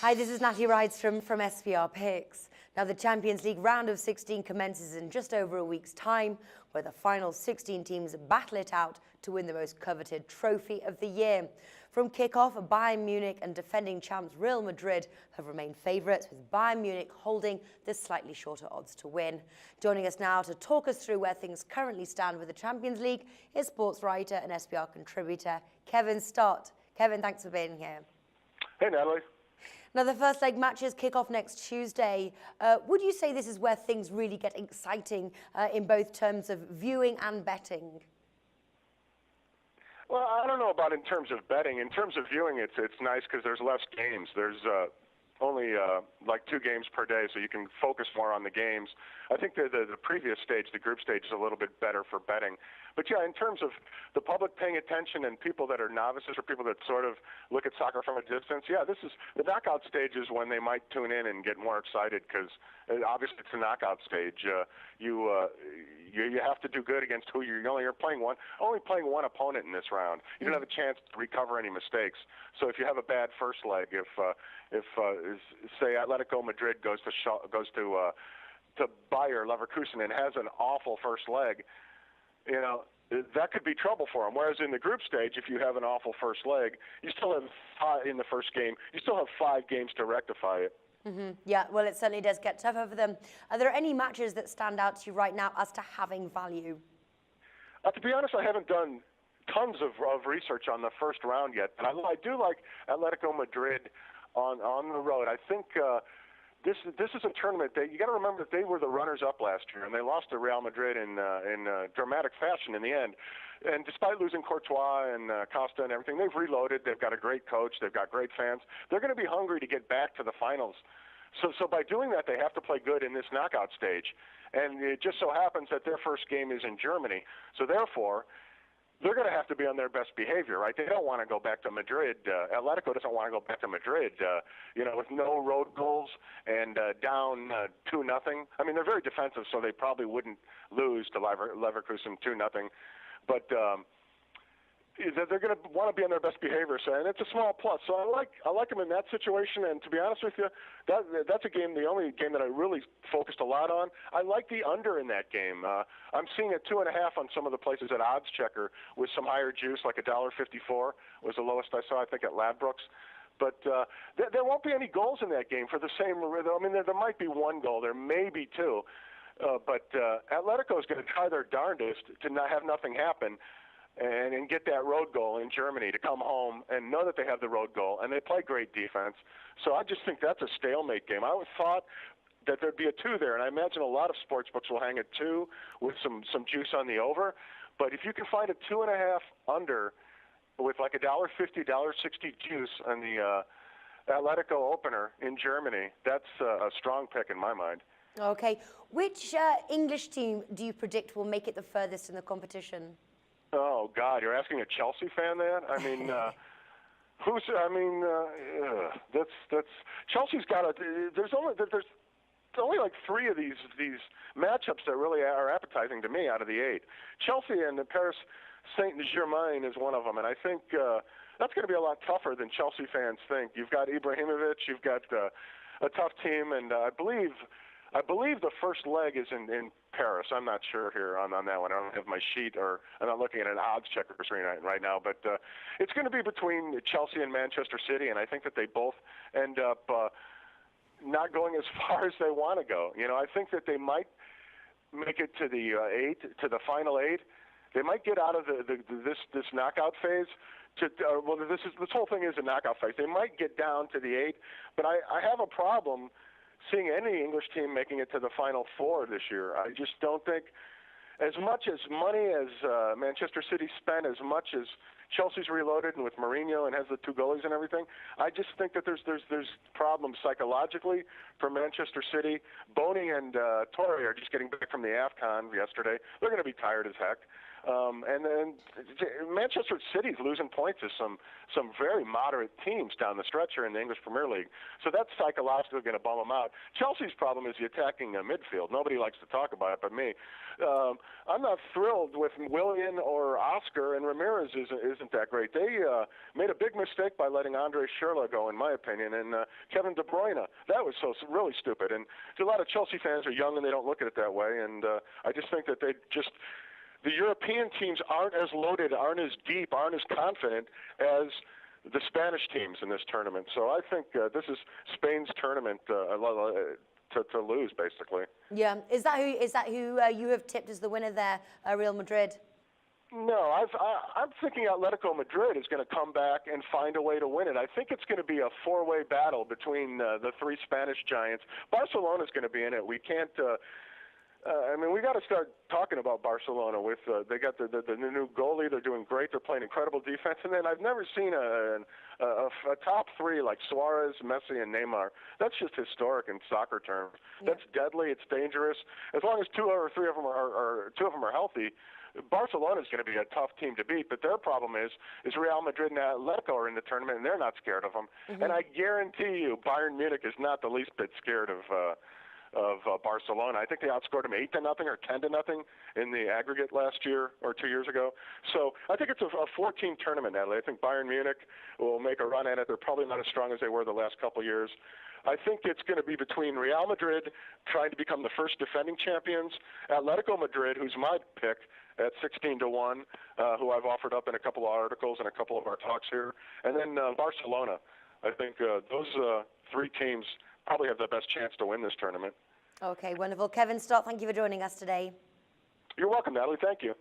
Hi, this is Natalie Rydstrom from SPR Picks. Now, the Champions League round of 16 commences in just over a week's time, where the final 16 teams battle it out to win the most coveted trophy of the year. From kick-off, Bayern Munich and defending champs Real Madrid have remained favourites, with Bayern Munich holding the slightly shorter odds to win. Joining us now to talk us through where things currently stand with the Champions League is sports writer and SPR contributor Kevin Stott. Kevin, thanks for being here. Hey, Natalie. Now, the first leg matches kick off next Tuesday. Would you say this is where things really get exciting in both terms of viewing and betting? Well, I don't know about in terms of betting. In terms of viewing, it's nice because there's less games. There's only like 2 games per day, so you can focus more on the games. I think the previous stage, the group stage, is a little bit better for betting. But yeah, in terms of the public paying attention and people that are novices or people that sort of look at soccer from a distance, yeah, this is the knockout stage is when they might tune in and get more excited because obviously it's a knockout stage. You have to do good against who you're playing only playing one opponent in this round. You don't have a chance to recover any mistakes. So if you have a bad first leg, if say Atletico Madrid goes to Bayer Leverkusen and has an awful first leg, you know, that could be trouble for them. Whereas in the group stage, if you have an awful first leg, you still have in the first game, you still have 5 games to rectify it. Yeah, well, it certainly does get tougher for them. Are there any matches that stand out to you right now as to having value? To be honest, I haven't done tons of research on the first round yet, but I do like Atletico Madrid on the road. I think this is a tournament that you got to remember that they were the runners-up last year, and they lost to Real Madrid in dramatic fashion in the end. And despite losing Courtois and Costa and everything, they've reloaded. They've got a great coach. They've got great fans. They're going to be hungry to get back to the finals. So by doing that, they have to play good in this knockout stage. And it just so happens that their first game is in Germany. So therefore, they're going to have to be on their best behavior, right? They don't want to go back to Madrid. Atletico doesn't want to go back to Madrid, with no road goals and down 2-0. I mean, they're very defensive, so they probably wouldn't lose to Leverkusen 2-0. But they're going to want to be on their best behavior, and it's a small plus. So I like them in that situation. And to be honest with you, that's a game, the only game that I really focused a lot on. I like the under in that game. I'm seeing a 2.5 on some of the places at Odds Checker with some higher juice, like $1.54 was the lowest I saw, I think, at Ladbrokes. But there won't be any goals in that game for the same rhythm. I mean, there might be 1 goal, there may be 2. But Atletico is going to try their darndest to not have nothing happen and get that road goal in Germany to come home and know that they have the road goal, and they play great defense. So I just think that's a stalemate game. I would thought that there'd be a 2 there, and I imagine a lot of sports books will hang a 2 with some juice on the over. But if you can find a 2.5 under with like $1.50, $1.60 juice on the Atletico opener in Germany, that's a strong pick in my mind. Okay. Which English team do you predict will make it the furthest in the competition? Oh, God, you're asking a Chelsea fan that? I mean, that's Chelsea's got there's only like 3 of these matchups that really are appetizing to me out of the 8. Chelsea and the Paris Saint-Germain is one of them, and I think that's going to be a lot tougher than Chelsea fans think. You've got Ibrahimovic, you've got a tough team, and I believe the first leg is in Paris. I'm not sure here on that one. I don't have my sheet, or I'm not looking at an odds checker screen right now. But it's going to be between Chelsea and Manchester City, and I think that they both end up not going as far as they want to go. You know, I think that they might make it to the final 8. They might get out of this knockout phase. This whole thing is a knockout phase. They might get down to the 8, but I have a problem seeing any English team making it to the Final 4 this year. I just don't think, as much as money as Manchester City spent, as much as Chelsea's reloaded and with Mourinho and has the 2 goalies and everything, I just think that there's problems psychologically for Manchester City. Boney and Torre are just getting back from the AFCON yesterday. They're going to be tired as heck. And then Manchester City's losing points to some very moderate teams down the stretch here in the English Premier League. So that's psychologically going to bum them out. Chelsea's problem is the attacking midfield. Nobody likes to talk about it but me. I'm not thrilled with Willian or Oscar, and Ramirez isn't that great. They made a big mistake by letting Andre Schürrle go, in my opinion, and Kevin De Bruyne. That was really stupid. And a lot of Chelsea fans are young and they don't look at it that way. And I just think that the European teams aren't as loaded, aren't as deep, aren't as confident as the Spanish teams in this tournament. So I think this is Spain's tournament to lose, basically. Yeah, is that who you have tipped as the winner there, Real Madrid? No, I'm thinking Atletico Madrid is going to come back and find a way to win it. I think it's going to be a four-way battle between the three Spanish giants. Barcelona's going to be in it. We can't. We got to start talking about Barcelona. With they got the new goalie. They're doing great. They're playing incredible defense. And then I've never seen a top three like Suarez, Messi, and Neymar. That's just historic in soccer terms. Yeah. That's deadly. It's dangerous. As long as two or three of them are healthy, Barcelona is going to be a tough team to beat. But their problem is Real Madrid and Atletico are in the tournament, and they're not scared of them. Mm-hmm. And I guarantee you, Bayern Munich is not the least bit scared of Barcelona. I think they outscored them 8-0 or 10-0 in the aggregate last year or 2 years ago. So I think it's a 4-team tournament, Natalie. I think Bayern Munich will make a run at it. They're probably not as strong as they were the last couple of years. I think it's going to be between Real Madrid trying to become the first defending champions, Atletico Madrid, who's my pick at 16-1, who I've offered up in a couple of articles and a couple of our talks here, and then Barcelona. I think those three teams probably have the best chance to win this tournament. Okay, wonderful. Kevin Stott, thank you for joining us today. You're welcome, Natalie. Thank you.